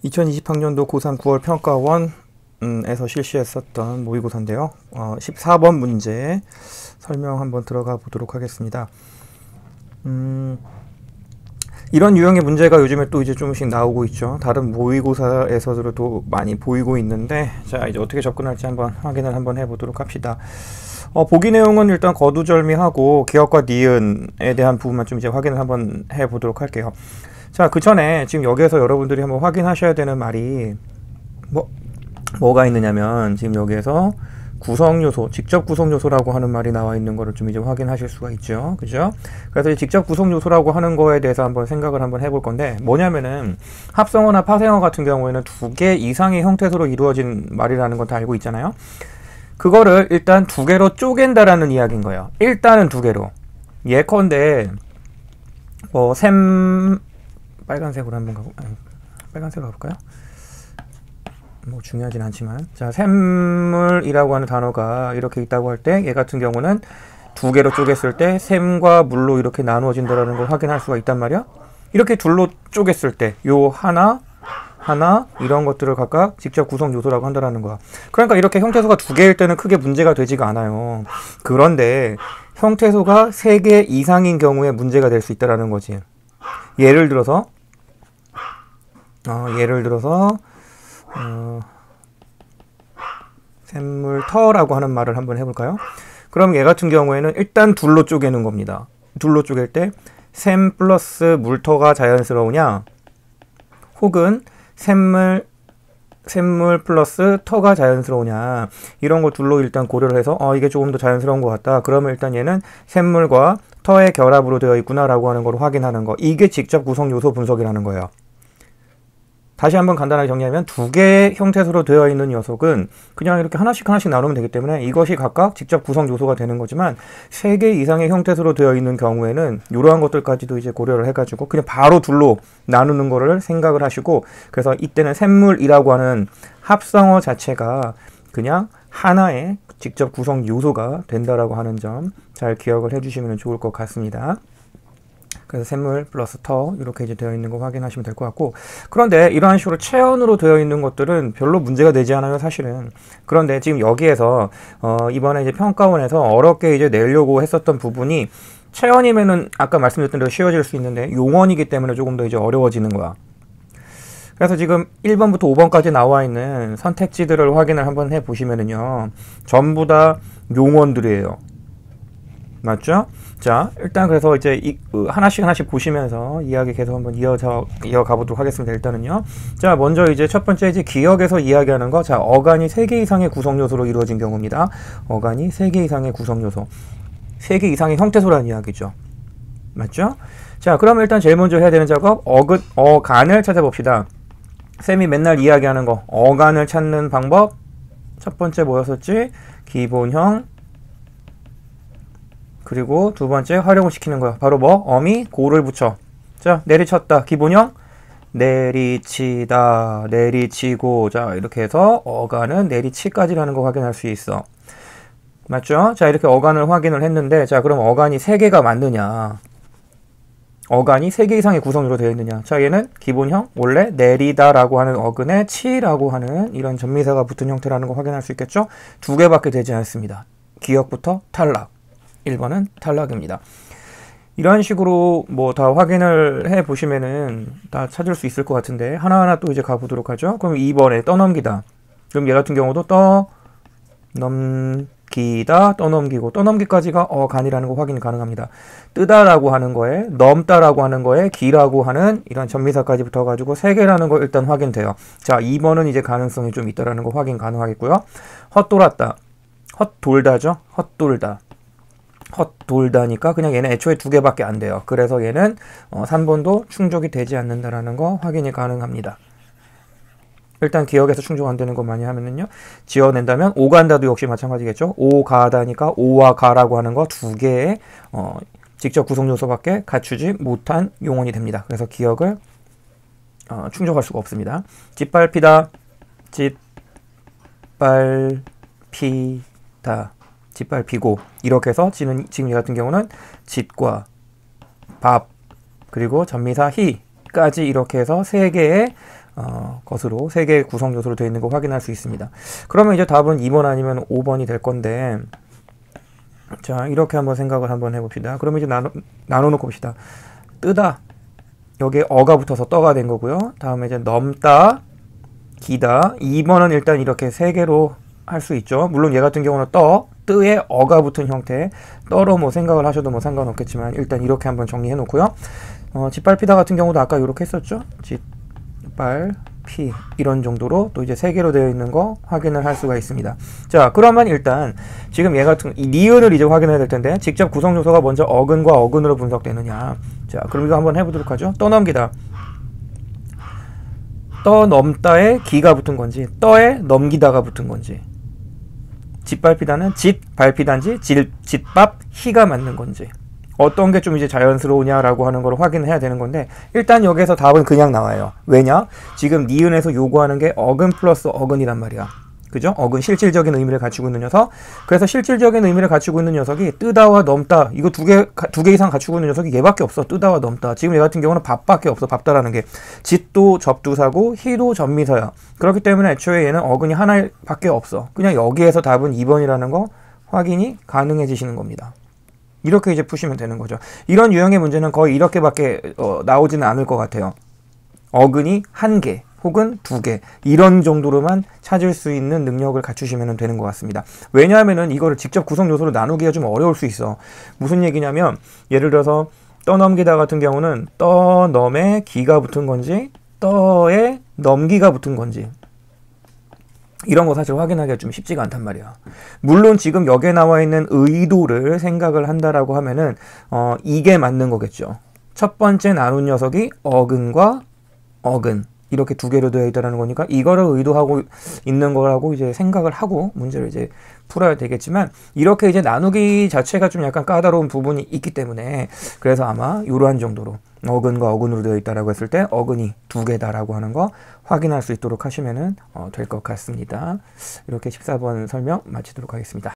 2020학년도 고3 9월 평가원에서 실시했었던 모의고사인데요. 14번 문제 설명 한번 들어가 보도록 하겠습니다. 이런 유형의 문제가 요즘에 또 이제 조금씩 나오고 있죠. 다른 모의고사에서도 많이 보이고 있는데, 자, 이제 어떻게 접근할지 한번 확인을 한번 해보도록 합시다. 보기 내용은 일단 거두절미하고 기억과 니은에 대한 부분만 좀 이제 확인을 한번 해보도록 할게요. 자, 그 전에 지금 여기에서 여러분들이 한번 확인하셔야 되는 말이 뭐가 있느냐면, 지금 여기에서 구성요소, 직접 구성요소라고 하는 말이 나와 있는 거를 좀 이제 확인하실 수가 있죠. 그죠? 그래서 이 직접 구성요소라고 하는 거에 대해서 한번 생각을 한번 해볼 건데, 뭐냐면은 합성어나 파생어 같은 경우에는 두 개 이상의 형태로 이루어진 말이라는 건 다 알고 있잖아요. 그거를 일단 두 개로 쪼갠다라는 이야기인 거예요. 일단은 두 개로. 예컨대 빨간색으로 한번 빨간색으로 가볼까요? 뭐 중요하진 않지만, 자, 샘물이라고 하는 단어가 이렇게 있다고 할 때, 얘 같은 경우는 두 개로 쪼갰을 때 샘과 물로 이렇게 나누어진다라는 걸 확인할 수가 있단 말이야. 이렇게 둘로 쪼갰을 때 요 하나 이런 것들을 각각 직접 구성 요소라고 한다라는 거야. 그러니까 이렇게 형태소가 두 개일 때는 크게 문제가 되지가 않아요. 그런데 형태소가 세 개 이상인 경우에 문제가 될 수 있다라는 거지. 예를 들어서 샘물터라고 하는 말을 한번 해볼까요? 그럼 얘 같은 경우에는 일단 둘로 쪼개는 겁니다. 둘로 쪼갤 때 샘 플러스 물터가 자연스러우냐, 혹은 샘물 플러스 터가 자연스러우냐, 이런 거 둘로 일단 고려를 해서 이게 조금 더 자연스러운 것 같다. 그러면 일단 얘는 샘물과 터의 결합으로 되어 있구나라고 하는 걸 확인하는 거. 이게 직접 구성 요소 분석이라는 거예요. 다시 한번 간단하게 정리하면, 두 개의 형태소로 되어 있는 녀석은 그냥 이렇게 하나씩 나누면 되기 때문에 이것이 각각 직접 구성 요소가 되는 거지만, 세 개 이상의 형태소로 되어 있는 경우에는 이러한 것들까지도 이제 고려를 해가지고 그냥 바로 둘로 나누는 거를 생각을 하시고, 그래서 이때는 샘물이라고 하는 합성어 자체가 그냥 하나의 직접 구성 요소가 된다라고 하는 점 잘 기억을 해주시면 좋을 것 같습니다. 그래서 샘물 플러스 터 이렇게 이제 되어 있는 거 확인하시면 될 것 같고, 그런데 이러한 식으로 체언으로 되어 있는 것들은 별로 문제가 되지 않아요, 사실은. 그런데 지금 여기에서 이번에 이제 평가원에서 어렵게 이제 내려고 했었던 부분이, 체언이면은 아까 말씀드렸던 대로 쉬워질 수 있는데 용언이기 때문에 조금 더 이제 어려워지는 거야. 그래서 지금 1번부터 5번까지 나와 있는 선택지들을 확인을 한번 해 보시면은요, 전부 다 용언들이에요. 맞죠? 자, 일단 그래서 이제 하나씩 보시면서 이야기 계속 한번 이어가 보도록 하겠습니다. 일단은요. 자, 먼저 이제 첫 번째 이제 기억에서 이야기하는 거. 자, 어간이 3개 이상의 구성 요소로 이루어진 경우입니다. 어간이 3개 이상의 구성 요소. 3개 이상의 형태소라는 이야기죠. 맞죠? 자, 그럼 일단 제일 먼저 해야 되는 작업, 어간을 찾아봅시다. 쌤이 맨날 이야기하는 거, 어간을 찾는 방법. 첫 번째 뭐였었지? 기본형. 그리고 두 번째 활용을 시키는 거야. 바로 어미 고를 붙여. 자, 내리쳤다. 기본형. 내리치다. 내리치고. 자, 이렇게 해서 어간은 내리치까지라는 거 확인할 수 있어. 맞죠? 자, 이렇게 어간을 확인을 했는데, 자, 그럼 어간이 3개가 맞느냐? 어간이 3개 이상의 구성으로 되어 있느냐? 자, 얘는 기본형. 원래 내리다라고 하는 어근에 치라고 하는 이런 전미사가 붙은 형태라는 거 확인할 수 있겠죠? 2개밖에 되지 않습니다. 기억부터 탈락. 1번은 탈락입니다. 이런 식으로 뭐 다 확인을 해 보시면은 다 찾을 수 있을 것 같은데, 하나하나 또 이제 가보도록 하죠. 그럼 2번에 떠넘기다. 그럼 얘 같은 경우도 떠넘기다, 떠넘기고, 떠넘기까지가 어간이라는 거 확인이 가능합니다. 뜨다라고 하는 거에, 넘다라고 하는 거에, 기라고 하는 이런 전미사까지 붙어가지고 3개라는 거 일단 확인돼요. 자, 2번은 이제 가능성이 좀 있다라는 거 확인 가능하겠고요. 헛돌았다. 헛돌다죠? 헛돌다. 헛돌다니까 그냥 얘는 애초에 2개밖에 안 돼요. 그래서 얘는 3번도 충족이 되지 않는다라는 거 확인이 가능합니다. 일단 기억에서 충족 안 되는 거 많이 하면은요, 지어낸다면 오간다도 역시 마찬가지겠죠. 오가다니까 오와 가라고 하는 거 2개의 직접 구성 요소밖에 갖추지 못한 용언이 됩니다. 그래서 기억을 충족할 수가 없습니다. 짓밟히다. 짓밟히다. 짓밟히고, 이렇게 해서 지금 이 같은 경우는 짓과 밥, 그리고 전미사 히까지 이렇게 해서 3개의 것으로 3개의 구성 요소로 되어 있는 거 확인할 수 있습니다. 그러면 이제 답은 2번 아니면 5번이 될 건데, 자, 이렇게 한번 생각을 한번 해봅시다. 그러면 이제 나눠놓고 봅시다. 뜨다. 여기에 어가 붙어서 떠가 된 거고요. 다음에 이제 넘다, 기다. 2번은 일단 이렇게 3개로 할 수 있죠. 물론 얘 같은 경우는 뜨에 어가 붙은 형태. 떠로 뭐 생각을 하셔도 뭐 상관없겠지만 일단 이렇게 한번 정리해 놓고요. 짓밟히다 같은 경우도 아까 이렇게 했었죠. 짓밟피 이런 정도로 또 이제 3개로 되어 있는 거 확인을 할 수가 있습니다. 자, 그러면 일단 지금 얘 같은 이 니은을 이제 확인해야 될 텐데 직접 구성 요소가 먼저 어근과 어근으로 분석되느냐. 자, 그럼 이거 한번 해보도록 하죠. 떠넘기다. 떠넘다에 기가 붙은 건지 떠에 넘기다가 붙은 건지, 짓밟히다는 짓밟히단지 짓밥 희가 맞는 건지, 어떤 게 좀 이제 자연스러우냐라고 하는 걸 확인해야 되는 건데 일단 여기에서 답은 그냥 나와요. 왜냐? 지금 니은에서 요구하는 게 어근 플러스 어근이란 말이야. 그죠? 어근 실질적인 의미를 갖추고 있는 녀석. 그래서 실질적인 의미를 갖추고 있는 녀석이 뜨다와 넘다. 이거 두 개 이상 갖추고 있는 녀석이 얘밖에 없어. 뜨다와 넘다. 지금 얘 같은 경우는 밥밖에 없어. 밥다라는 게. 짓도 접두사고 희도 접미사야. 그렇기 때문에 애초에 얘는 어근이 하나밖에 없어. 그냥 여기에서 답은 2번이라는 거 확인이 가능해지시는 겁니다. 이렇게 이제 푸시면 되는 거죠. 이런 유형의 문제는 거의 이렇게밖에 나오지는 않을 것 같아요. 어근이 1개 혹은 2개 이런 정도로만 찾을 수 있는 능력을 갖추시면 되는 것 같습니다. 왜냐하면은 이거를 직접 구성 요소로 나누기가 좀 어려울 수 있어. 무슨 얘기냐면 예를 들어서 떠넘기다 같은 경우는 떠넘에 기가 붙은 건지 떠에 넘기가 붙은 건지 이런 거 사실 확인하기가 좀 쉽지가 않단 말이야. 물론 지금 여기에 나와 있는 의도를 생각을 한다라고 하면은 이게 맞는 거겠죠. 첫 번째 나눈 녀석이 어근과 어근 이렇게 2개로 되어 있다는 거니까 이거를 의도하고 있는 거라고 이제 생각을 하고 문제를 이제 풀어야 되겠지만 이렇게 이제 나누기 자체가 좀 약간 까다로운 부분이 있기 때문에 그래서 아마 이러한 정도로 어근과 어근으로 되어 있다라고 했을 때 어근이 2개다라고 하는 거 확인할 수 있도록 하시면은 될 것 같습니다. 이렇게 14번 설명 마치도록 하겠습니다.